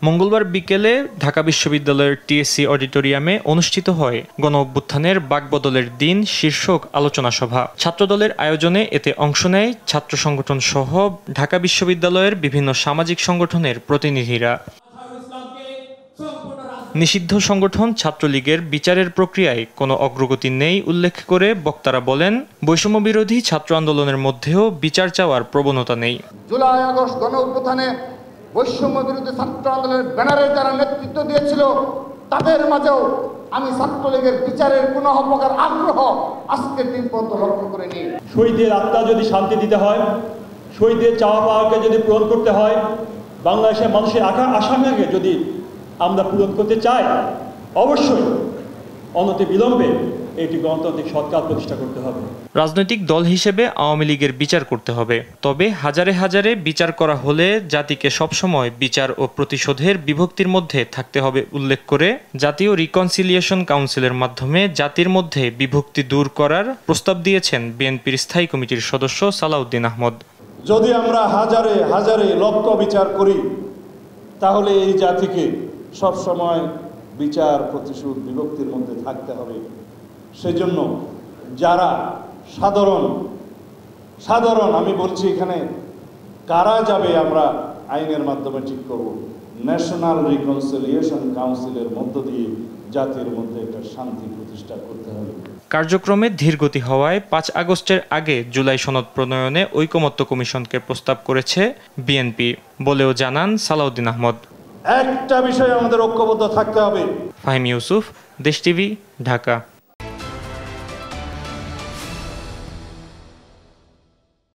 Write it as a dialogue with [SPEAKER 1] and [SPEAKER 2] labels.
[SPEAKER 1] মঙ্গলবার বিকেলে ঢাকা বিশ্ববিদ্যালয়ের টিএসসি অডিটোরিয়ামে অনুষ্ঠিত হয় গণ-অভ্যুত্থানের বাকবদলের দিন শীর্ষক আলোচনা সভা। ছাত্রদলের আয়োজনে এতে অংশ নেয় ছাত্র সংগঠন সহ ঢাকা বিশ্ববিদ্যালয়ের বিভিন্ন সামাজিক সংগঠনের প্রতিনিধিরা। নিষিদ্ধ সংগঠন ছাত্রলীগের বিচারের প্রক্রিয়ায় কোনো অগ্রগতি নেই উল্লেখ করে বক্তারা বলেন, বৈষম্যবিরোধী ছাত্র আন্দোলনের মধ্যেও বিচার চাওয়ার প্রবণতা নেই।
[SPEAKER 2] জুলাই আগস্ট গণ-অভ্যুত্থানে বৈষম্য বিরোধী ছাত্র আন্দোলনের ব্যানারে যারা নেতৃত্ব দিয়েছিল তাদের মাঝেও আমি ছাত্রলীগের বিচারের পুনঃ পাওয়ার আগ্রহ আজকের দিন পর্যন্ত লক্ষ্য করিনি।
[SPEAKER 3] শহীদের আত্মা যদি শান্তি দিতে হয়, শহীদের চাওয়া পাওয়াকে যদি পূরণ করতে হয়, বাংলাদেশের মানুষের আকাঙ্ক্ষাকে যদি আমরা পূরণ করতে চাই, অবশ্যই অনতি বিলম্বে এটি গণতান্ত্রিক সরকার প্রতিষ্ঠা করতে হবে।
[SPEAKER 1] রাজনৈতিক দল হিসেবে আওয়ামী লীগের বিচার করতে হবে, তবে হাজারে হাজারে বিচার করা হলে জাতিকে সবসময় বিচার ও প্রতিশোধের বিভক্তির মধ্যে থাকতে হবে উল্লেখ করে জাতীয় রিকনসিলিয়েশন কাউন্সিলের মাধ্যমে জাতির মধ্যে বিভক্তি দূর করার প্রস্তাব দিয়েছেন বিএনপির স্থায়ী কমিটির সদস্য সালাউদ্দিন আহমদ।
[SPEAKER 4] যদি আমরা হাজারে হাজারে লক্ষ বিচার করি তাহলে এই জাতিকে সবসময় বিচার প্রতিশোধ বিভক্তির মধ্যে থাকতে হবে। সেজন্য যারা সাধারণ আমি বলছি এখানে কারা যাবে আমরা আইনের মাধ্যমে ঠিক করব। ন্যাশনাল রিকনসিলিয়েশন কাউন্সিলের মধ্য দিয়ে জাতির মধ্যে একটা শান্তি প্রতিষ্ঠা করতে হবে।
[SPEAKER 1] কার্যক্রমে ধীরগতি হওয়ায় 5 আগস্টের আগে জুলাই সনদ প্রণয়নে ঐকমত্য কমিশনকে প্রস্তাব করেছে বিএনপি বলেও জানান সালাউদ্দিন আহমদ।
[SPEAKER 4] একটা বিষয়ে আমাদের ঐক্যবদ্ধ থাকতে হবে।
[SPEAKER 1] ফাহিম ইউসুফ, দেশ টিভি, ঢাকা।